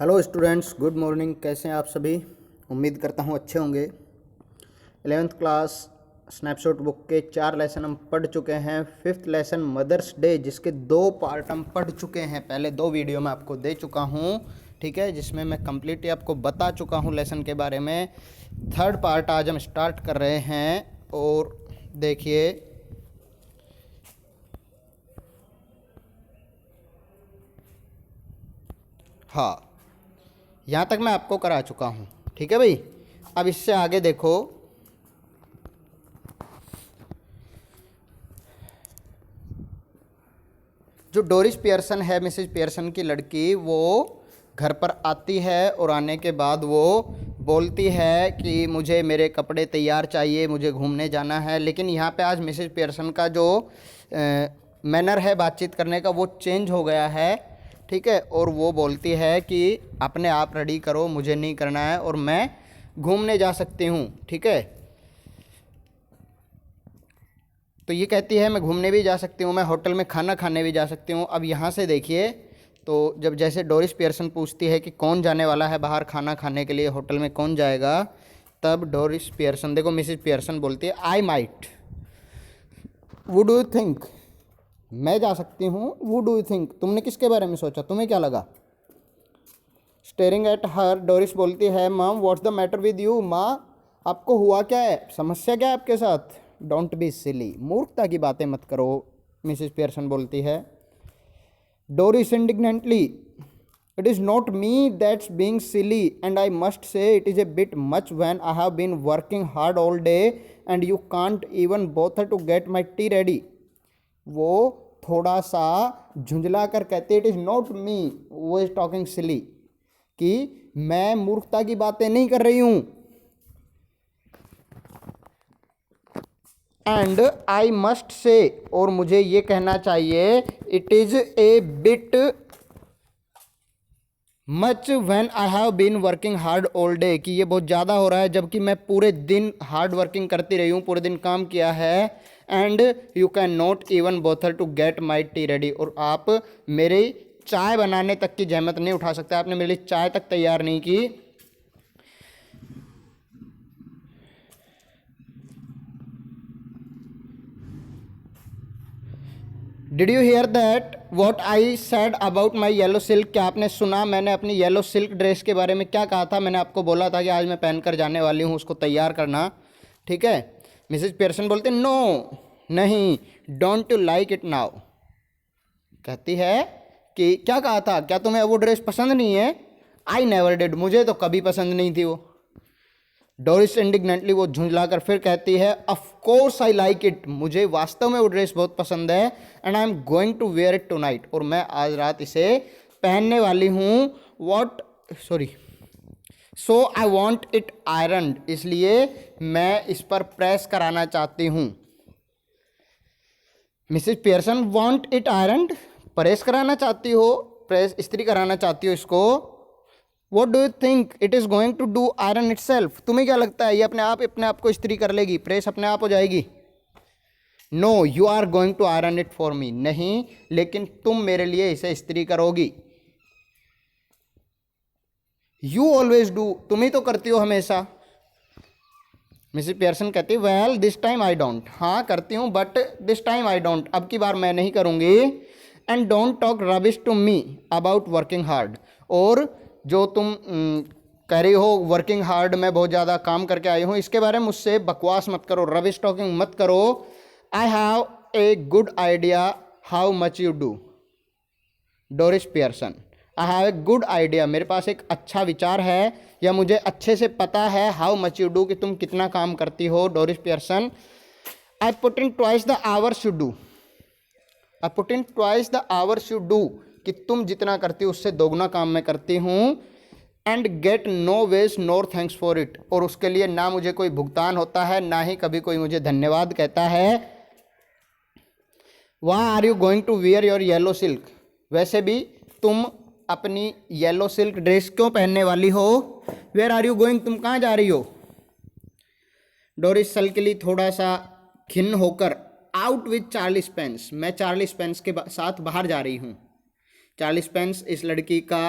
Hello students, good morning. कैसे हैं आप सभी? उम्मीद करता हूं अच्छे होंगे। 11th क्लास स्नैपशॉट बुक के 4 लेसन हम पढ़ चुके हैं। 5th लेसन मदर्स डे, जिसके 2 पार्ट हम पढ़ चुके हैं। पहले 2 वीडियो मैं आपको दे चुका हूं, ठीक है, जिसमें मैं कंप्लीटली आपको बता चुका हूं लेसन के बारे में। 3rd पार्ट आज हम स्टार्ट कर रहे हैं। और देखिए, हाँ, यहाँ तक मैं आपको करा चुका हूँ, ठीक है भाई। अब इससे आगे देखो, जो डोरिस पियर्सन है, मिसेज पियर्सन की लड़की, वो घर पर आती है और आने के बाद वो बोलती है कि मुझे मेरे कपड़े तैयार चाहिए, मुझे घूमने जाना है। लेकिन यहाँ पे आज मिसेज पियर्सन का जो मैनर है बातचीत करने का, वो चेंज हो गया है, ठीक है। और वो बोलती है कि अपने आप रेडी करो, मुझे नहीं करना है और मैं घूमने जा सकती हूँ, ठीक है। तो ये कहती है मैं घूमने भी जा सकती हूँ, मैं होटल में खाना खाने भी जा सकती हूँ। अब यहाँ से देखिए, तो जब जैसे डोरिस पियर्सन पूछती है कि कौन जाने वाला है बाहर खाना खाने के लिए, होटल में कौन जाएगा, तब डोरिस पियर्सन, देखो मिसेज पियर्सन बोलती है I might, would you think, मैं जा सकती हूँ। वुड यू थिंक, तुमने किसके बारे में सोचा, तुम्हें क्या लगा। स्टेरिंग एट हर, डोरिस बोलती है माम what's the matter with you, माँ आपको हुआ क्या है, समस्या क्या है आपके साथ। डोंट बी सिली, मूर्खता की बातें मत करो, मिसेस पियर्सन बोलती है। Doris indignantly, it is not me that's being silly and I must say it is a bit much when I have been working hard all day and you can't even bother to get my tea ready. वो थोड़ा सा झुंझला कर कहते it is not मी, वो is talking सिली, कि मैं मूर्खता की बातें नहीं कर रही हूं। एंड आई मस्ट से, और मुझे ये कहना चाहिए, it is a bit much when I have been working hard all day, कि ये बहुत ज़्यादा हो रहा है जबकि मैं पूरे दिन हार्ड वर्किंग करती रही हूँ, पूरे दिन काम किया है। And you can not even bother to get my tea ready, और आप मेरी चाय बनाने तक की जहमत नहीं उठा सकते, आपने मेरे लिए चाय तक तैयार नहीं की। Did you hear that what I said about my yellow silk, क्या आपने सुना मैंने अपनी येलो सिल्क ड्रेस के बारे में क्या कहा था। मैंने आपको बोला था कि आज मैं पहनकर जाने वाली हूँ, उसको तैयार करना, ठीक है। मिसेज पियर्सन बोलते नो, नहीं, don't you like it now, कहती है कि क्या कहा था, क्या तुम्हें वो ड्रेस पसंद नहीं है। आई नेवर डिड, मुझे तो कभी पसंद नहीं थी वो। डोरिस इंडिग्नेंटली, वो झुंझलाकर फिर कहती है of course I like it, मुझे वास्तव में वो ड्रेस बहुत पसंद है। And I am going to wear it tonight, और मैं आज रात इसे पहनने वाली हूँ। What sorry so I want it iron, इसलिए मैं इस पर प्रेस कराना चाहती हूँ। Mrs Pearson, want it iron, press कराना चाहती हो, प्रेस इस्त्री कराना चाहती हो इसको। What do you think it is going to do iron itself, तुम्हें क्या लगता है ये अपने आप को इस्त्री कर लेगी, प्रेस अपने आप हो जाएगी। No, you are going to iron it for me, नहीं, लेकिन तुम मेरे लिए इसे इस्त्री करोगी। यू ऑलवेज डू, तुम ही तो करती हो हमेशा। मिसेस पियर्सन कहती है well this time I don't, हाँ करती हूँ but this time I don't, अब की बार मैं नहीं करूँगी। And don't talk rubbish to me about working hard, और जो तुम कह रही हो वर्किंग हार्ड, मैं बहुत ज़्यादा काम करके आई हूँ, इसके बारे में मुझसे बकवास मत करो, रबिश टॉकिंग मत करो। I have a good idea how much you do, Doris Pearson, I have a good idea, मेरे पास एक अच्छा विचार है, या मुझे अच्छे से पता है, हाउ मच यू डू, कि तुम कितना काम करती हो। Doris Pearson, I put in twice the hours you do, I put in twice the hours you do, कि तुम जितना करती हो उससे दोगुना काम मैं करती हूँ। And get no wages nor thanks for it, और उसके लिए ना मुझे कोई भुगतान होता है, ना ही कभी कोई मुझे धन्यवाद कहता है। Why are you going to wear your yellow silk, वैसे भी तुम अपनी येलो सिल्क ड्रेस क्यों पहनने वाली हो। वेयर आर यू गोइंग, तुम कहाँ जा रही हो। डोरिस सल्कली, थोड़ा सा खिन्न होकर, आउट विथ चार्ली स्पेंस, मैं चार्ली स्पेंस के साथ बाहर जा रही हूँ। चार्ली स्पेंस इस लड़की का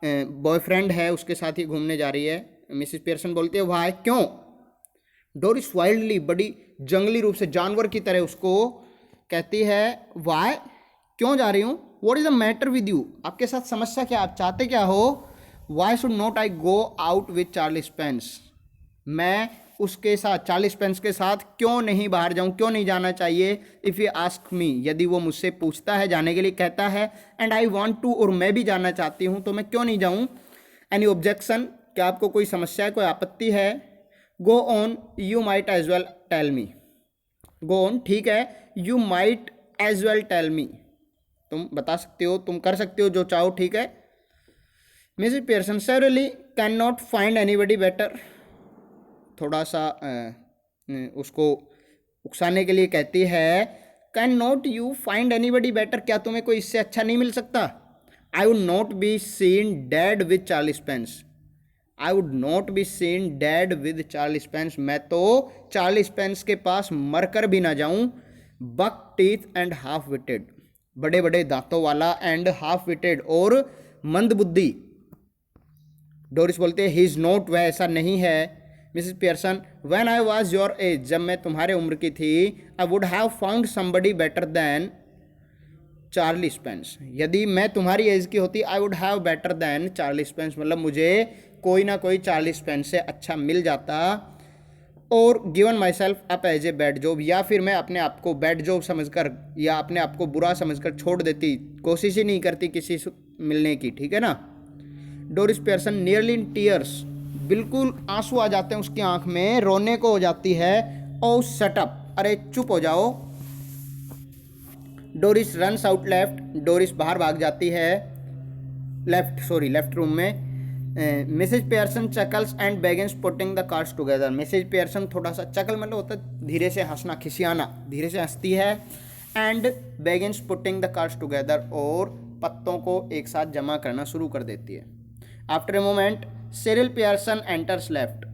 बॉयफ्रेंड है उसके साथ ही घूमने जा रही है। मिसेस पियर्सन बोलती है वाई, क्यों? डोरिस वाइल्डली, बड़ी जंगली रूप से जानवर की तरह उसको कहती है वाई, क्यों जा रही हूँ? What is the matter with you, आपके साथ समस्या क्या, आप चाहते क्या हो? Why should not I go out with Charlie Spence, मैं उसके साथ, चार्ली स्पेंस के साथ क्यों नहीं बाहर जाऊं, क्यों नहीं जाना चाहिए? इफ़ यू आस्क मी, यदि वो मुझसे पूछता है, जाने के लिए कहता है, एंड आई वॉन्ट टू, और मैं भी जाना चाहती हूं, तो मैं क्यों नहीं जाऊं? एनी ऑब्जेक्शन, क्या आपको कोई समस्या है, कोई आपत्ति है? Go on, you might as well tell me, go on, ठीक है, you might as well tell me, तुम बता सकते हो, तुम कर सकते हो जो चाहो, ठीक है। Mrs Pearson severally can not find anybody better, थोड़ा सा उसको उकसाने के लिए कहती है, can not you find anybody better, क्या तुम्हें कोई इससे अच्छा नहीं मिल सकता? I would not be seen dead with Charlie Spence, I would not be seen dead with Charlie Spence, मैं तो चार्ली स्पेंस के पास मरकर भी ना जाऊं। बक टीथ एंड हाफ विटेड, बड़े बड़े दांतों वाला, एंड हाफ विटेड, और मंद बुद्धि। डोरिस बोलते हैं ही इज़ नॉट, वह ऐसा नहीं है। Mrs Pearson, when I was your age, जब मैं तुम्हारे उम्र की थी, I would have found somebody better than Charlie Spence, यदि मैं तुम्हारी एज की होती, I would have better than Charlie Spence, मतलब मुझे कोई ना कोई चार्ली स्पेंस से अच्छा मिल जाता, और given myself up as a bad job, या फिर मैं अपने आप को बैड जॉब समझकर, या अपने आप को बुरा समझकर छोड़ देती, कोशिश ही नहीं करती किसी से मिलने की, ठीक है ना। Doris Pearson nearly in tears, बिल्कुल आंसू आ जाते हैं उसकी आंख में, रोने को हो जाती है। ओ शट अप, अरे चुप हो जाओ। Doris runs out left, Doris बाहर भाग जाती है, लेफ्ट रूम में। Mrs Pearson chuckles and begins putting the cards together, Mrs Pearson थोड़ा सा, चकल मतलब होता है धीरे से हंसना, खिसियाना, धीरे से हंसती है। And begins putting the cards together, और पत्तों को एक साथ जमा करना शुरू कर देती है। After a moment Cyril Pearson enters left,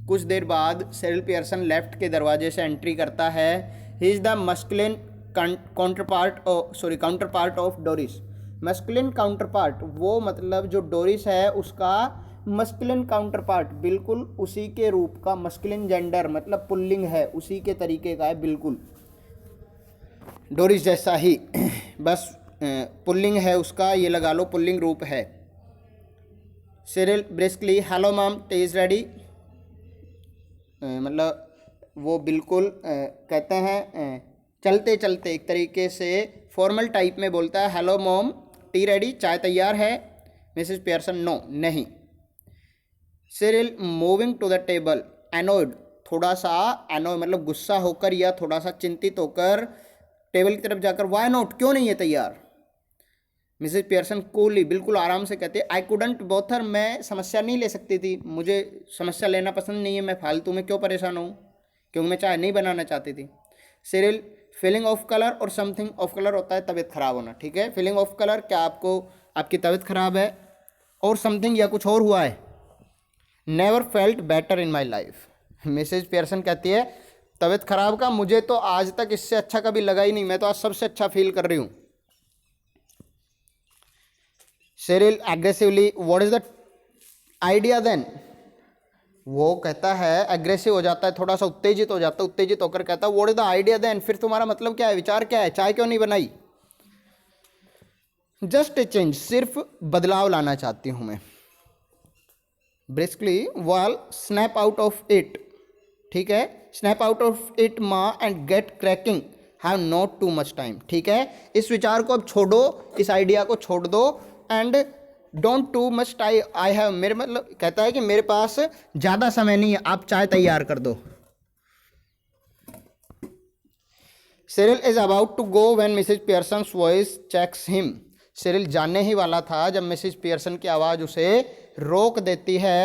कुछ देर बाद सिरिल पियर्सन लेफ्ट के दरवाजे से एंट्री करता है। He is the masculine counterpart of Doris, masculine counterpart, वो मतलब जो डोरिस है उसका मस्कुलिन काउंटरपार्ट, बिल्कुल उसी के रूप का, मस्कुलिन जेंडर मतलब पुल्लिंग है, उसी के तरीके का है, बिल्कुल डोरिस जैसा ही, बस पुल्लिंग है उसका, ये लगा लो पुल्लिंग रूप है। Cyril briskly, hello ma'am, T is ready, मतलब वो बिल्कुल कहते हैं चलते चलते, एक तरीके से फॉर्मल टाइप में बोलता है, हेलो मॉम, टी रेडी, चाय तैयार है? मिसेस पियर्सन, नो, नहीं। Cyril moving to the table, annoyed, थोड़ा सा एनोइड मतलब गुस्सा होकर या थोड़ा सा चिंतित होकर टेबल की तरफ जाकर, वाई नॉट, क्यों नहीं है तैयार? मिसेज पियर्सन कूली, बिल्कुल आराम से कहते, आई कुडंट बोथर, मैं समस्या नहीं ले सकती थी, मुझे समस्या लेना पसंद नहीं है, मैं फालतू में क्यों परेशान हूँ, क्योंकि मैं चाय नहीं बनाना चाहती थी। सिरिल फीलिंग ऑफ कलर, और समथिंग ऑफ कलर होता है तबीयत खराब होना, ठीक है। फीलिंग ऑफ कलर, क्या आपको, आपकी तबीयत खराब है, और समथिंग या कुछ और हुआ है। Never felt better in my life, Mrs Pearson कहती है तबीयत खराब का मुझे तो आज तक इससे अच्छा कभी लगा ही नहीं, मैं तो आज सबसे अच्छा फील कर रही हूँ। Cyril aggressively, what is the idea then, वो कहता है एग्रेसिव हो जाता है, थोड़ा सा उत्तेजित हो जाता है, उत्तेजित होकर कहता है what is the idea then, फिर तुम्हारा मतलब क्या है, विचार क्या है, चाय क्यों नहीं बनाई? जस्ट ए चेंज, सिर्फ बदलाव लाना चाहती हूं मैं। Briskly, well snap out of it, ठीक है, स्नैप आउट ऑफ इट माँ and get cracking, have not too much time, ठीक है, इस विचार को अब छोड़ो, इस आइडिया को छोड़ दो, and don't too much I have, मेरे मतलब कहता है कि मेरे पास ज़्यादा समय नहीं है, आप चाय तैयार कर दो। Cyril is about to go when Mrs Pearson voice checks him, Cyril जाने ही वाला था जब मिसेज पियर्सन की आवाज़ उसे रोक देती है।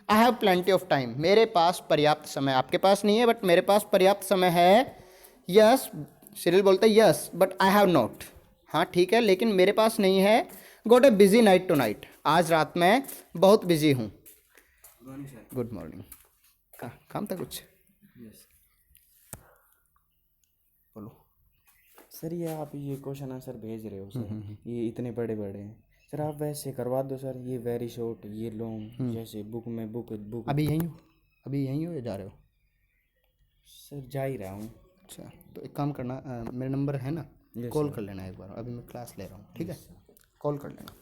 I have plenty of time, मेरे पास पर्याप्त समय, आपके पास नहीं है बट मेरे पास पर्याप्त समय है। यस, सिरिल बोलते हैं yes but I have not, हाँ ठीक है लेकिन मेरे पास नहीं है। Got a busy night tonight, आज रात में बहुत बिजी हूँ। गुड मॉर्निंग, काम था कुछ? बोलो सर, ये आप ये क्वेश्चन आंसर भेज रहे हो सर, ये इतने बड़े बड़े हैं सर आप वैसे करवा दो सर, ये वेरी शॉर्ट, ये लॉन्ग, जैसे बुक में बुक। अभी यहीं हो? अभी यहीं हो या जा रहे हो? सर जा ही रहा हूँ। अच्छा, तो एक काम करना, मेरा नंबर है ना, Yes, कॉल sir. कर लेना एक बार, अभी मैं क्लास ले रहा हूँ, ठीक है? कॉल कर लेना।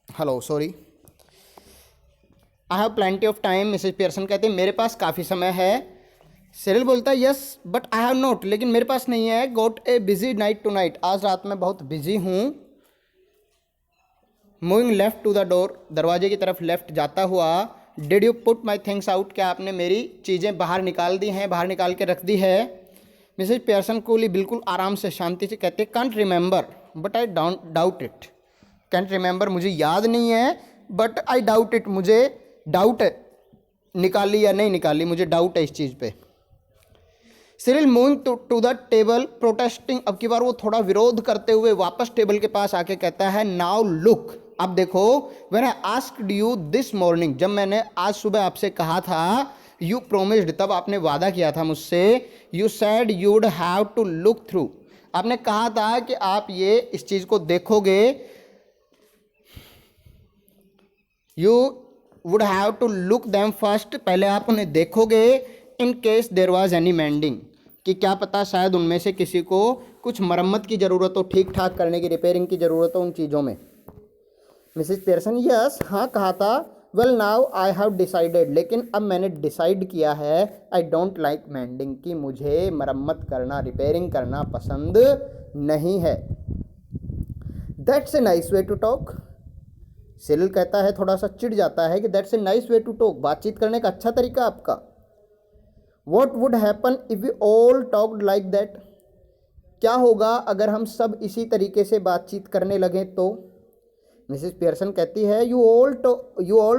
Hello, sorry, I have plenty of time. Mrs Pearson कहते हैं मेरे पास काफ़ी समय है। सिरिल बोलता है yes but I have not, लेकिन मेरे पास नहीं है। Got a busy night tonight, आज रात में बहुत बिजी हूँ। Moving left to the door, दरवाजे की तरफ लेफ्ट जाता हुआ। Did you put my things out, क्या आपने मेरी चीज़ें बाहर निकाल दी हैं, बाहर निकाल के रख दी है? मिसेज पियर्सन कूली, बिल्कुल आराम से शांति से कहते can't remember but I doubt it. Can't remember, मुझे याद नहीं है, बट आई डाउट इट, मुझे डाउट है, निकाली या नहीं निकाली, मुझे डाउट है इस चीज़ पे। Cyril moving to the table protesting, अब की बार वो थोड़ा विरोध करते हुए वापस टेबल के पास आके कहता है नाउ लुक, अब देखो। When I asked you this morning, जब मैंने आज सुबह आपसे कहा था, यू प्रोमिस्ड, तब आपने वादा किया था मुझसे, you said you would have to look through, आपने कहा था कि आप ये इस चीज़ को देखोगे, you would have to look them first, पहले आप उन्हें देखोगे, in case there was any mending, कि क्या पता शायद उनमें से किसी को कुछ मरम्मत की ज़रूरत हो, ठीक ठाक करने की, रिपेयरिंग की ज़रूरत हो उन चीज़ों में। मिसेज पियर्सन यस, हाँ कहा था। Well now I have decided, लेकिन अब मैंने डिसाइड किया है, आई डोंट लाइक मेंडिंग, कि मुझे मरम्मत करना, रिपेयरिंग करना पसंद नहीं है। That's a nice way to talk, Cyril कहता है, थोड़ा सा चिढ़ जाता है कि that's a nice way to talk, बातचीत करने का अच्छा तरीका आपका। What would happen if we all talked like that, क्या होगा अगर हम सब इसी तरीके से बातचीत करने लगें तो? मिसेस पियर्सन कहती है you all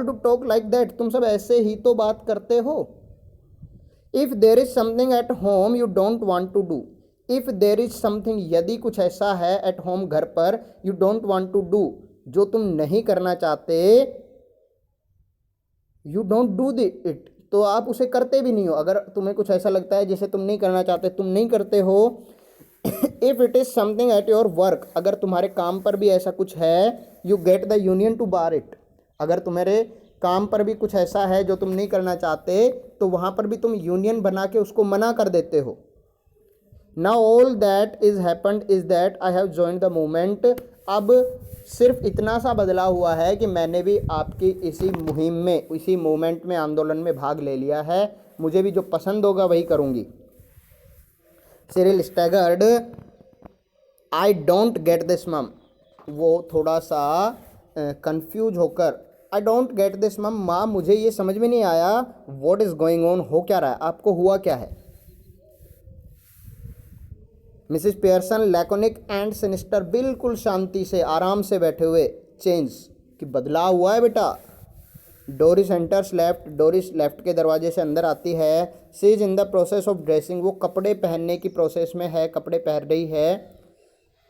to talk like that, तुम सब ऐसे ही तो बात करते हो। If there is something at home you don't want to do, if there is something, यदि कुछ ऐसा है एट होम, घर पर, you don't want to do, जो तुम नहीं करना चाहते, यू डोंट डू इट, तो आप उसे करते भी नहीं हो। अगर तुम्हें कुछ ऐसा लगता है जिसे तुम नहीं करना चाहते, तुम नहीं करते हो। If it is something at your work, अगर तुम्हारे काम पर भी ऐसा कुछ है, you get the union to bar it, अगर तुम्हारे काम पर भी कुछ ऐसा है जो तुम नहीं करना चाहते, तो वहां पर भी तुम यूनियन बना के उसको मना कर देते हो। Now all that is happened is that I have joined the movement, अब सिर्फ इतना सा बदला हुआ है कि मैंने भी आपकी इसी मुहिम में, इसी मूवमेंट में, आंदोलन में भाग ले लिया है, मुझे भी जो पसंद होगा वही करूँगी। Cyril staggered, I don't get this मम, वो थोड़ा सा कंफ्यूज होकर, आई डोंट गेट दिस मम, माँ मुझे ये समझ में नहीं आया, व्हाट इज़ गोइंग ऑन, हो क्या रहा है, आपको हुआ क्या है? Mrs Pearson laconic and sinister, बिल्कुल शांति से आराम से बैठे हुए, चेंज कि बदलाव हुआ है बेटा। Doris enters left, Doris left के दरवाजे से अंदर आती है। She is in the process of dressing, वो कपड़े पहनने की प्रोसेस में है, कपड़े पहन रही है।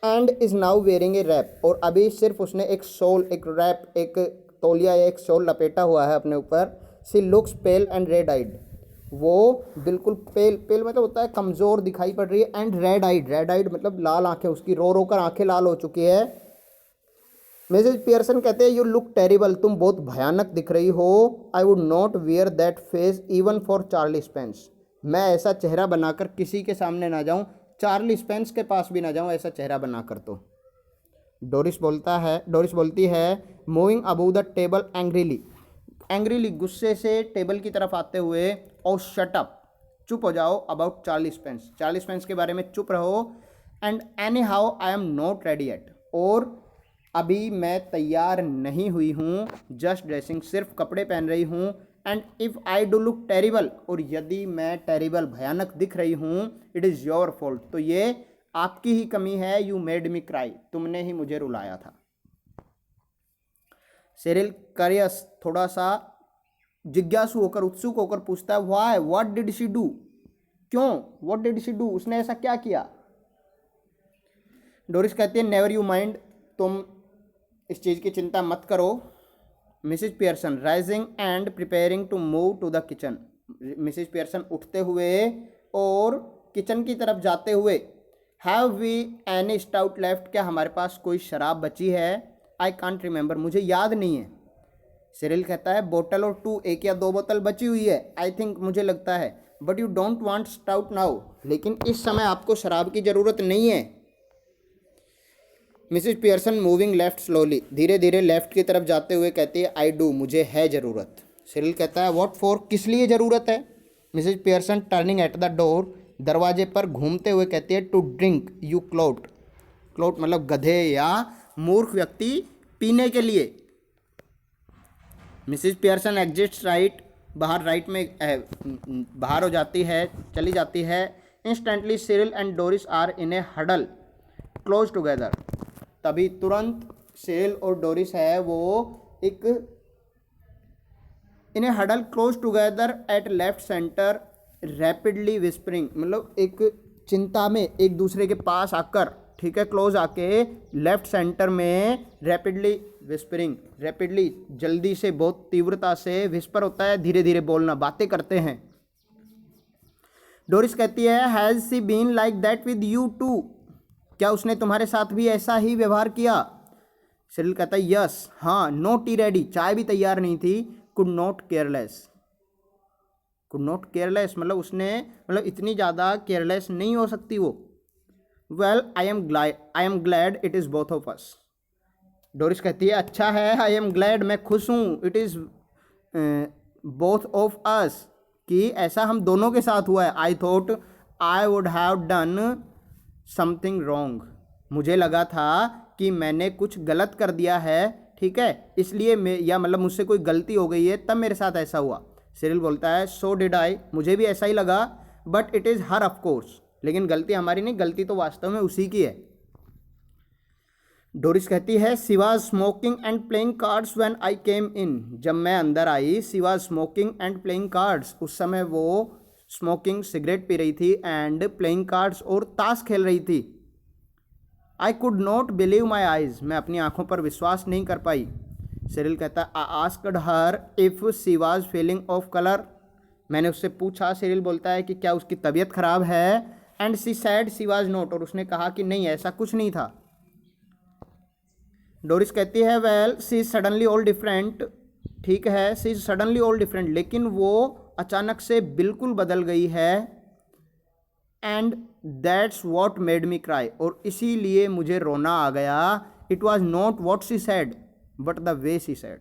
And is now wearing a wrap, और अभी सिर्फ उसने एक शॉल, एक रैप, एक तौलिया या एक शॉल लपेटा हुआ है अपने ऊपर। She looks pale and red eyed, वो बिल्कुल पेल, पेल मतलब होता है कमज़ोर दिखाई पड़ रही है, and red eyed, red eyed मतलब लाल आंखें, उसकी रो रो कर आंखें लाल हो चुकी है। मिसेज पियर्सन कहते हैं यू लुक टेरिबल, तुम बहुत भयानक दिख रही हो। I would not wear that face even for Charlie Spence, मैं ऐसा चेहरा बनाकर किसी के सामने ना जाऊं, चार्ली स्पेंस के पास भी ना जाऊं ऐसा चेहरा बनाकर। तो डोरिस बोलती है moving above the table angrily, गुस्से से टेबल की तरफ आते हुए, और शट अप, चुप हो जाओ, अबाउट चार्ली स्पेंस के बारे में चुप रहो। And any how I am not ready eight, और अभी मैं तैयार नहीं हुई हूँ, जस्ट ड्रेसिंग, सिर्फ कपड़े पहन रही हूँ। And if I do look terrible, और यदि मैं टेरिबल, भयानक दिख रही हूँ, इट इज़ योर फॉल्ट, तो ये आपकी ही कमी है। यू मेड मी क्राई, तुमने ही मुझे रुलाया था। सिरिल करियस, थोड़ा सा जिज्ञासु होकर, उत्सुक होकर पूछता है why, what did she do, क्यों, व्हाट डिड शी डू, उसने ऐसा क्या किया? डोरिस कहती है नेवर यू माइंड, तुम इस चीज़ की चिंता मत करो। Mrs Pearson rising and preparing to move to the kitchen, Mrs Pearson उठते हुए और किचन की तरफ जाते हुए, have we any stout left, क्या हमारे पास कोई शराब बची है? आई कांट रिमेंबर, मुझे याद नहीं है। सिरिल कहता है बोतल और 2, 1 या 2 बोतल बची हुई है, आई थिंक, मुझे लगता है। But you don't want stout now, लेकिन इस समय आपको शराब की ज़रूरत नहीं है। Mrs Pearson moving left slowly, धीरे धीरे लेफ्ट की तरफ जाते हुए कहती है आई डू, मुझे है ज़रूरत। सिरिल कहता है व्हाट फॉर, किस लिए ज़रूरत है? Mrs Pearson turning at the door, दरवाजे पर घूमते हुए कहती है to drink you clot, clot मतलब गधे या मूर्ख व्यक्ति, पीने के लिए। मिसिज पियर्सन एग्जिट्स राइट, बाहर राइट में बाहर हो जाती है, चली जाती है। Instantly Cyril and Doris are in a huddle close together, तभी तुरंत सिरिल और डोरिस है वो एक in a huddle close together at left centre rapidly whispering, मतलब एक चिंता में एक दूसरे के पास आकर, ठीक है, क्लोज आके लेफ्ट सेंटर में रैपिडली विस्परिंग, रैपिडली जल्दी से, बहुत तीव्रता से, विस्पर होता है धीरे धीरे बोलना, बातें करते हैं। डोरिस कहती है has she been like that with you too, क्या उसने तुम्हारे साथ भी ऐसा ही व्यवहार किया? सिरिल कहता है यस, हाँ। नो टी रेडी, चाय भी तैयार नहीं थी। Could not careless, could not careless मतलब उसने, मतलब इतनी ज़्यादा केयरलेस नहीं हो सकती वो। Well I am glad it is both of us, Doris कहती है अच्छा है, आई एम ग्लैड, मैं खुश हूँ, it is both of us, कि ऐसा हम दोनों के साथ हुआ है। I thought I would have done something wrong, मुझे लगा था कि मैंने कुछ गलत कर दिया है, ठीक है, इसलिए मैं, या मतलब मुझसे कोई गलती हो गई है तब मेरे साथ ऐसा हुआ। सिरिल बोलता है सो डिड आई, मुझे भी ऐसा ही लगा, but it is her of course, लेकिन गलती हमारी नहीं, गलती तो वास्तव में उसी की है। डोरिस कहती है she was smoking and playing cards when I came in, जब मैं अंदर आई she was smoking and playing cards, उस समय वो स्मोकिंग सिगरेट पी रही थी एंड प्लेइंग कार्ड्स और ताश खेल रही थी। I could not believe my eyes, मैं अपनी आंखों पर विश्वास नहीं कर पाई। सिरिल कहता I asked her if she was feeling of colour, मैंने उससे पूछा, सिरिल बोलता है कि क्या उसकी तबीयत खराब है, and she said she was not, और उसने कहा कि नहीं ऐसा कुछ नहीं था। डोरिस कहती है well she is suddenly all different, ठीक है, she is suddenly all different, लेकिन वो अचानक से बिल्कुल बदल गई है, and that's what made me cry, और इसीलिए मुझे रोना आ गया। It was not what she said but the way she said,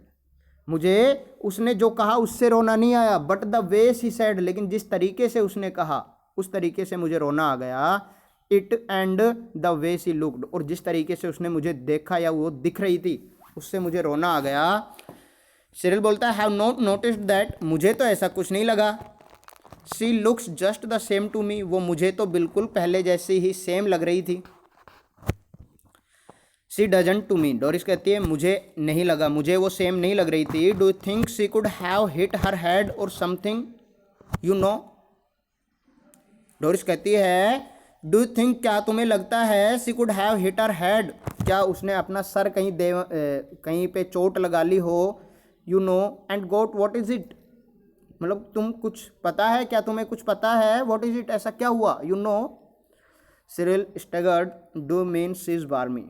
मुझे उसने जो कहा उससे रोना नहीं आया, but the way she said, लेकिन जिस तरीके से उसने कहा उस तरीके से मुझे रोना आ गया। It and the way she looked, और जिस तरीके से उसने मुझे देखा या वो दिख रही थी उससे मुझे रोना आ गया। सिरिल बोलता है हैव नॉट नोटिस्ड दैट, मुझे तो ऐसा कुछ नहीं लगा। She looks just the same to me, वो मुझे तो बिल्कुल पहले जैसी ही सेम लग रही थी। She doesn't to me, Doris कहती है मुझे नहीं लगा, मुझे वो सेम नहीं लग रही थी। Do you think she could have hit her head और समथिंग यू नो, डोरिस कहती है डू यू थिंक, क्या तुम्हें लगता है she could have hit her head, क्या उसने अपना सर कहीं पे चोट लगा ली हो। You know and got what is it, मतलब तुम कुछ पता है, क्या तुम्हें कुछ पता है, व्हाट इज इट, ऐसा क्या हुआ, you know. Cyril staggered do mean she is barmy,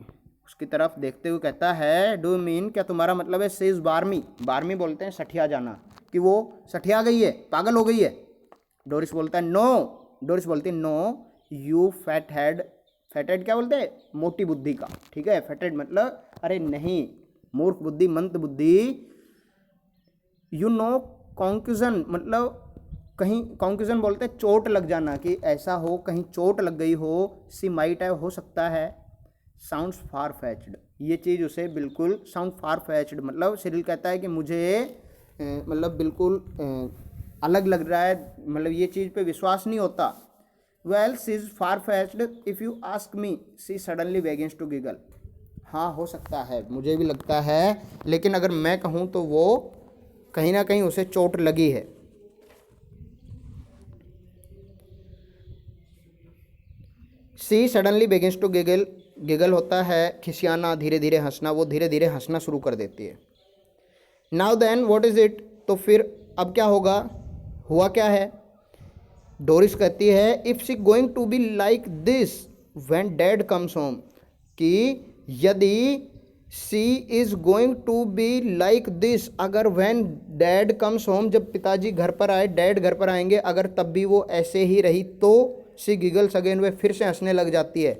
उसकी तरफ देखते हुए कहता है डू मीन, क्या तुम्हारा मतलब है शी इज बार्मी, बार्मी बोलते हैं सठिया जाना, कि वो सठिया गई है, पागल हो गई है। डोरिस बोलता है नो, डोरिस बोलती है no you fat head, fat head क्या बोलते हैं, मोटी बुद्धि का, ठीक है, फैट हेड मतलब अरे नहीं, मूर्ख बुद्धि, मंद बुद्धि। यू नो कॉन्क्यूजन मतलब कहीं, कॉन्क्यूजन बोलते हैं चोट लग जाना, कि ऐसा हो कहीं चोट लग गई हो। सी माइट हैव, हो सकता है। साउंड्स फार फैच्ड, ये चीज़ उसे बिल्कुल, साउंड फार फैच्ड मतलब सिरिल कहता है कि मुझे मतलब बिल्कुल अलग लग रहा है, मतलब ये चीज़ पे विश्वास नहीं होता। Well she is far fetched if you ask me, she suddenly begins to giggle, हाँ हो सकता है, मुझे भी लगता है, लेकिन अगर मैं कहूँ तो वो कहीं ना कहीं उसे चोट लगी है। She suddenly begins to giggle, giggle होता है खिसियाना, धीरे धीरे हंसना, वो धीरे धीरे हंसना शुरू कर देती है। Now then what is it, तो फिर अब क्या होगा, हुआ क्या है। डोरिस कहती है if she going to be like this, when dad comes home, कि यदि she is going to be like this, अगर व्हेन डैड कम्स होम, जब पिताजी घर पर आए, डैड घर पर आएंगे, अगर तब भी वो ऐसे ही रही तो शी गिगल्स अगेन, वे फिर से हंसने लग जाती है।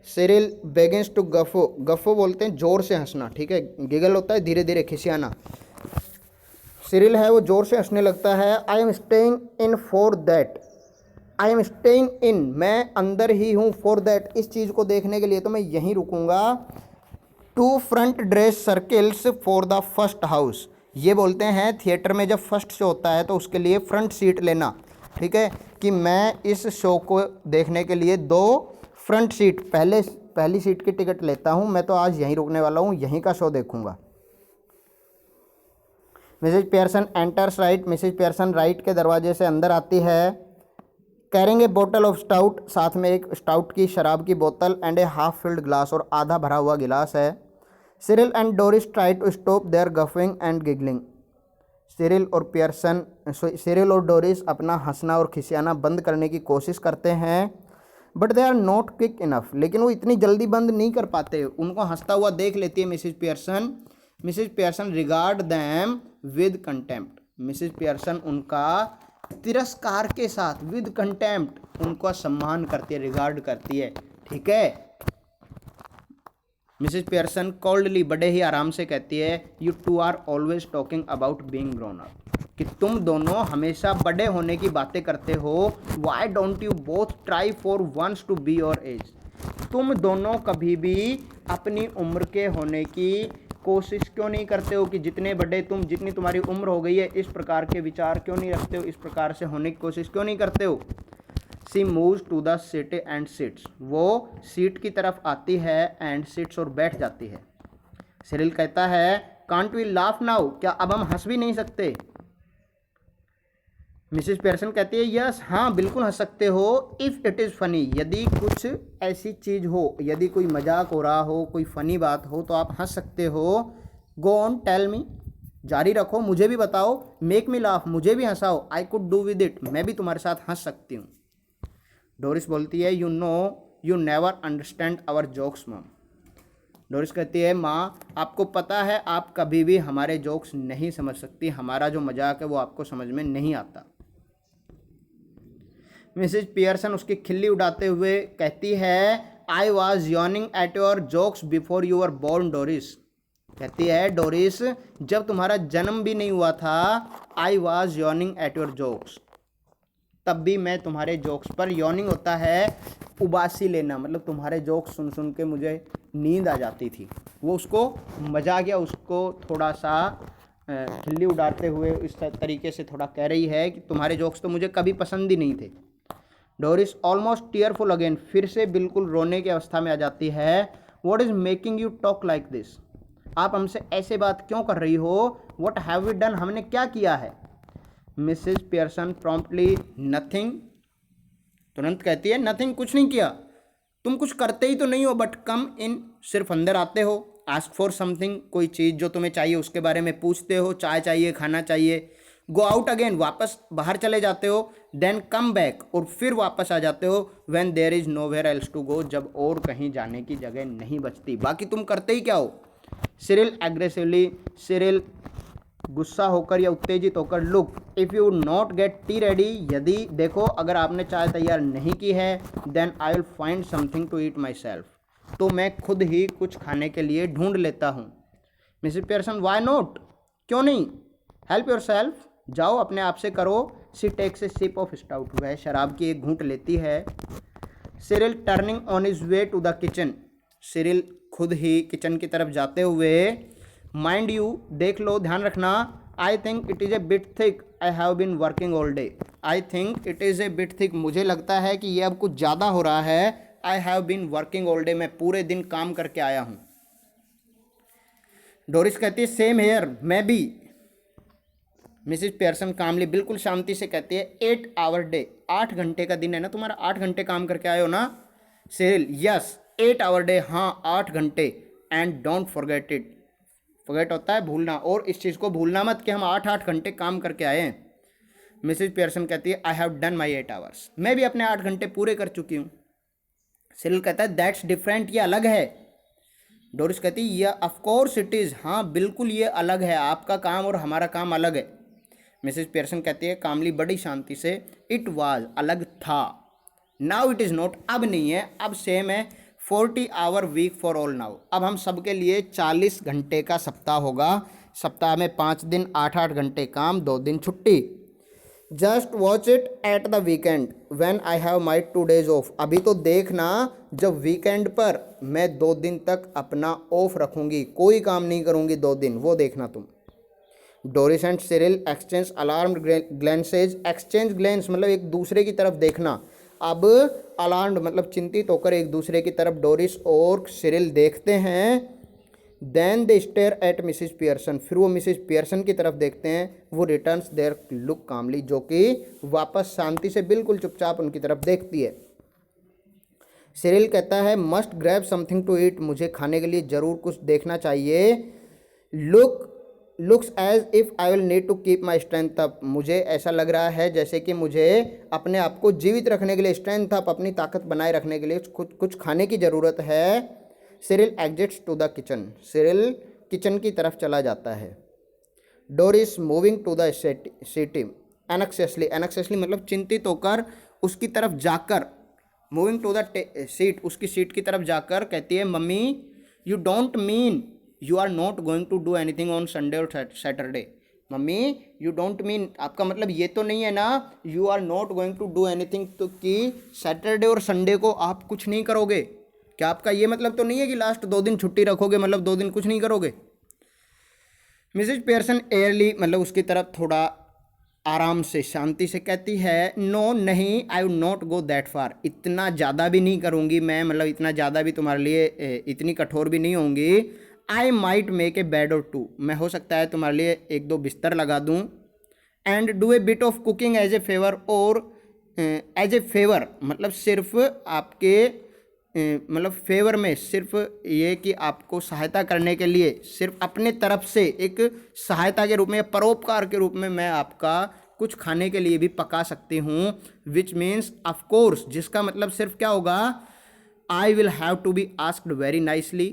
सिरिल बेगिंस टू गफो, गफो बोलते हैं जोर से हंसना, ठीक है, गिगल होता है धीरे धीरे खिसियाना। सिरिल है वो जोर से हंसने लगता है। I am staying in for that, I am staying in, मैं अंदर ही हूँ, फॉर दैट, इस चीज़ को देखने के लिए तो मैं यहीं रुकूंगा। Two front dress circles for the first house, ये बोलते हैं थिएटर में जब फर्स्ट शो होता है तो उसके लिए फ्रंट सीट लेना, ठीक है, कि मैं इस शो को देखने के लिए 2 फ्रंट सीट, पहली सीट की टिकट लेता हूँ, मैं तो आज यहीं रुकने वाला हूँ, यहीं का शो देखूंगा। Mrs Pearson enters right, Mrs Pearson right के दरवाजे से अंदर आती है। कैरिंग ए बोतल ऑफ स्टाउट, साथ में एक स्टाउट की शराब की बोतल, and a half filled glass, और आधा भरा हुआ गिलास है। Cyril and Doris try to stop their guffing and giggling, Cyril और डोरिस अपना हंसना और खिसियाना बंद करने की कोशिश करते हैं, but they are not quick enough, लेकिन वो इतनी जल्दी बंद नहीं कर पाते। उनको हंसता हुआ देख लेती है Mrs Pearson. Mrs Pearson regard them with contempt, Mrs Pearson उनका तिरस्कार के साथ, विद कंटेम्प्ट, उनका सम्मान करती है, रिगार्ड करती है, ठीक है। मिसेज पियर्सन कोल्डली, बड़े ही आराम से कहती है, you two are always talking about being grown up, कि तुम दोनों हमेशा बड़े होने की बातें करते हो। Why don't you both try for once to be your age, तुम दोनों कभी भी अपनी उम्र के होने की कोशिश क्यों नहीं करते हो, कि जितने बड़े तुम, जितनी तुम्हारी उम्र हो गई है, इस प्रकार के विचार क्यों नहीं रखते हो, इस प्रकार से होने की कोशिश क्यों नहीं करते हो। She moves to the seat and sits, वो सीट की तरफ आती है, एंड सिट्स, और बैठ जाती है। सिरिल कहता है, कांट वी लाफ नाउ, क्या अब हम हंस भी नहीं सकते। मिसेज पियर्सन कहती है, यस, हाँ बिल्कुल हंस सकते हो, इफ़ इट इज़ फनी, यदि कुछ ऐसी चीज़ हो, यदि कोई मजाक हो रहा हो, कोई फ़नी बात हो तो आप हंस सकते हो। गो ऑन टेल मी, जारी रखो, मुझे भी बताओ, मेक मी लाफ, मुझे भी हंसाओ, I could do with it, मैं भी तुम्हारे साथ हंस सकती हूँ। डोरिस बोलती है, you know you never understand our jokes mom, Doris कहती है, माँ आपको पता है आप कभी भी हमारे जोक्स नहीं समझ सकती, हमारा जो मजाक है वो आपको समझ में नहीं आता। मिसेज पियर्सन उसकी खिल्ली उड़ाते हुए कहती है, I was yawning at your jokes before you were born Doris, कहती है, डोरिस जब तुम्हारा जन्म भी नहीं हुआ था, आई was yawning at your jokes, तब भी मैं तुम्हारे जोक्स पर, यॉर्निंग होता है उबासी लेना, मतलब तुम्हारे जोक्स सुन सुन के मुझे नींद आ जाती थी। वो उसको मजाक या उसको थोड़ा सा खिल्ली उड़ाते हुए इस तरीके से थोड़ा कह रही है कि तुम्हारे जोक्स तो मुझे कभी पसंद ही नहीं थे। डोरिस ऑलमोस्ट टीयरफुल अगेन, फिर से बिल्कुल रोने की अवस्था में आ जाती है। What is making you talk like this, आप हमसे ऐसे बात क्यों कर रही हो। व्हाट हैव वी डन, हमने क्या किया है। मिसेज पियर्सन प्रॉम्प्टली, नथिंग, तुरंत कहती है, नथिंग, कुछ नहीं किया, तुम कुछ करते ही तो नहीं हो, बट कम इन, सिर्फ अंदर आते हो, आस्क फॉर समथिंग, कोई चीज़ जो तुम्हें चाहिए उसके बारे में पूछते हो, चाय चाहिए, खाना चाहिए, गो आउट अगेन, वापस बाहर चले जाते हो, देन कम बैक, और फिर वापस आ जाते हो, when there is nowhere else to go, जब और कहीं जाने की जगह नहीं बचती, बाकी तुम करते ही क्या हो। सिरिल एग्रेसिवली, सिरिल गुस्सा होकर या उत्तेजित होकर, look if you not get tea ready, यदि देखो अगर आपने चाय तैयार नहीं की है, then I will find something to eat myself, तो मैं खुद ही कुछ खाने के लिए ढूंढ लेता हूँ। मिसेज पियर्सन, वाई नॉट, क्यों नहीं, हेल्प योर सेल्फ, जाओ अपने आप से करो। She takes a sip of stout, वह शराब की एक घूंट लेती है। Cyril turning on his way to the kitchen, Cyril खुद ही किचन की तरफ जाते हुए, माइंड यू, देख लो, ध्यान रखना, I think it is a bit thick, I have been working all day, I think it is a bit thick, मुझे लगता है कि ये अब कुछ ज़्यादा हो रहा है, I have been working all day, मैं पूरे दिन काम करके आया हूँ। डोरिस कहती है, सेम हेयर, मैं भी। मिसेज पियर्सन कामली, बिल्कुल शांति से कहती है, 8 आवर डे, 8 घंटे का दिन है ना तुम्हारा, 8 घंटे काम करके आए हो ना। सिरिल, यस 8 आवर डे, हाँ 8 घंटे, and don't forget it, forget होता है भूलना, और इस चीज़ को भूलना मत कि हम 8-8 घंटे काम करके आए हैं। मिसेज पियर्सन कहती है, I have done my 8 hours, मैं भी अपने 8 घंटे पूरे कर चुकी हूँ। सिरिल कहता है दैट्स डिफरेंट, ये अलग है। डोरिस कहती है ये ऑफ कोर्स इट इज़, हाँ बिल्कुल ये अलग है, आपका काम और हमारा काम अलग है। मिसेस पियर्सन कहती है कामली बड़ी शांति से, इट वाज, अलग था। नाउ इट इज़ नॉट, अब नहीं है, अब सेम है। 40 hour week for all now, अब हम सबके लिए 40 घंटे का सप्ताह होगा। सप्ताह में 5 दिन, 8-8 घंटे काम, 2 दिन छुट्टी। Just watch it at the weekend when I have my 2 days of, अभी तो देखना जब वीकेंड पर मैं 2 दिन तक अपना ऑफ रखूंगी, कोई काम नहीं करूंगी 2 दिन, वो देखना तुम। Doris and Cyril exchange alarmed glances, exchange glance मतलब एक दूसरे की तरफ देखना। अब अलार्म्ड मतलब चिंतित होकर एक दूसरे की तरफ डोरिस और सिरिल देखते हैं। Then they stare at Mrs Pearson, फिर वो मिसिज पियर्सन की तरफ देखते हैं। वो रिटर्न्स देयर लुक कामली, जो कि वापस शांति से बिल्कुल चुपचाप उनकी तरफ देखती है। सिरिल कहता है must grab something to eat, मुझे खाने के लिए ज़रूर कुछ देखना चाहिए। Looks as if I will need to keep my strength up, मुझे ऐसा लग रहा है जैसे कि मुझे अपने आप को जीवित रखने के लिए, स्ट्रेंथ अप अपनी ताकत बनाए रखने के लिए कुछ खाने की ज़रूरत है। Cyril exits to the kitchen, Cyril kitchen की तरफ चला जाता है। Doris moving to the settee anxiously, anxiously मतलब चिंतित होकर उसकी तरफ जाकर, मूविंग टू द सीट, उसकी सीट की तरफ जाकर कहती है mummy you don't mean you are not going to do anything on Sunday और Saturday. Mummy you don't mean, आपका मतलब ये तो नहीं है ना, you are not going to do anything, तो कि सैटरडे और संडे को आप कुछ नहीं करोगे, क्या आपका ये मतलब तो नहीं है कि लास्ट 2 दिन छुट्टी रखोगे, मतलब 2 दिन कुछ नहीं करोगे। मिसेज पियर्सन एयरली मतलब उसकी तरफ थोड़ा आराम से शांति से कहती है नो नहीं, I would not go that far, इतना ज़्यादा भी नहीं करूँगी मैं, मतलब इतना ज़्यादा भी तुम्हारे लिए इतनी कठोर भी नहीं होंगी। I might make a bed और 2, मैं हो सकता है तुम्हारे लिए 1-2 बिस्तर लगा दूँ। And do a bit of cooking as a favour, और एज ए फेवर मतलब सिर्फ आपके मतलब फेवर में, सिर्फ ये कि आपको सहायता करने के लिए, सिर्फ अपने तरफ से एक सहायता के रूप में या परोपकार के रूप में मैं आपका कुछ खाने के लिए भी पका सकती हूँ। विच मीन्स ऑफ कोर्स, जिसका मतलब सिर्फ क्या होगा, I will have to be asked very nicely,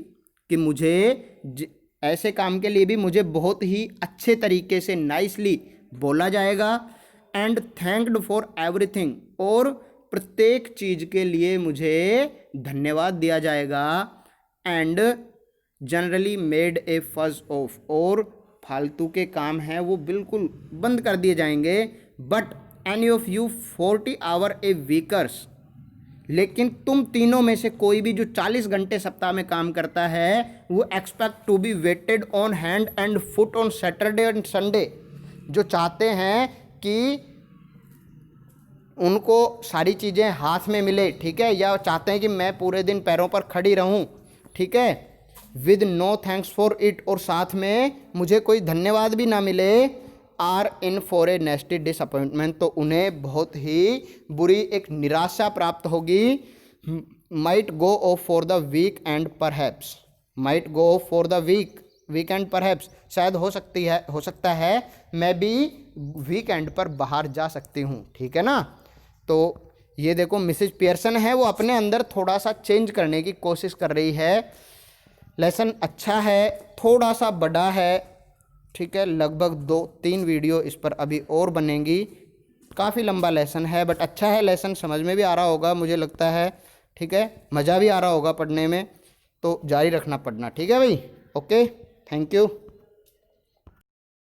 कि मुझे ऐसे काम के लिए भी मुझे बहुत ही अच्छे तरीके से नाइसली बोला जाएगा। एंड थैंक्ड फॉर एवरीथिंग, और प्रत्येक चीज़ के लिए मुझे धन्यवाद दिया जाएगा। And generally made a fuss of, और फालतू के काम हैं वो बिल्कुल बंद कर दिए जाएंगे। But any of you 40 hour a weekers, लेकिन तुम तीनों में से कोई भी जो 40 घंटे सप्ताह में काम करता है वो expect to be waited on hand and foot on Saturday and Sunday, जो चाहते हैं कि उनको सारी चीज़ें हाथ में मिले, ठीक है, या चाहते हैं कि मैं पूरे दिन पैरों पर खड़ी रहूं, ठीक है, with no thanks for it, और साथ में मुझे कोई धन्यवाद भी ना मिले। Are in for a nasty disappointment, तो उन्हें बहुत ही बुरी एक निराशा प्राप्त होगी। Might go off for the weekend perhaps, might go off for the weekend perhaps, शायद हो सकता है मैं भी वीकेंड पर बाहर जा सकती हूँ, ठीक है ना। तो ये देखो मिसेज पियर्सन है वो अपने अंदर थोड़ा सा चेंज करने की कोशिश कर रही है। लेसन अच्छा है, थोड़ा सा बड़ा है, ठीक है, लगभग 2-3 वीडियो इस पर अभी और बनेंगी, काफ़ी लंबा लेसन है बट अच्छा है, लेसन समझ में भी आ रहा होगा मुझे लगता है, ठीक है, मज़ा भी आ रहा होगा पढ़ने में, तो जारी रखना पढ़ना, ठीक है भाई, ओके, थैंक यू।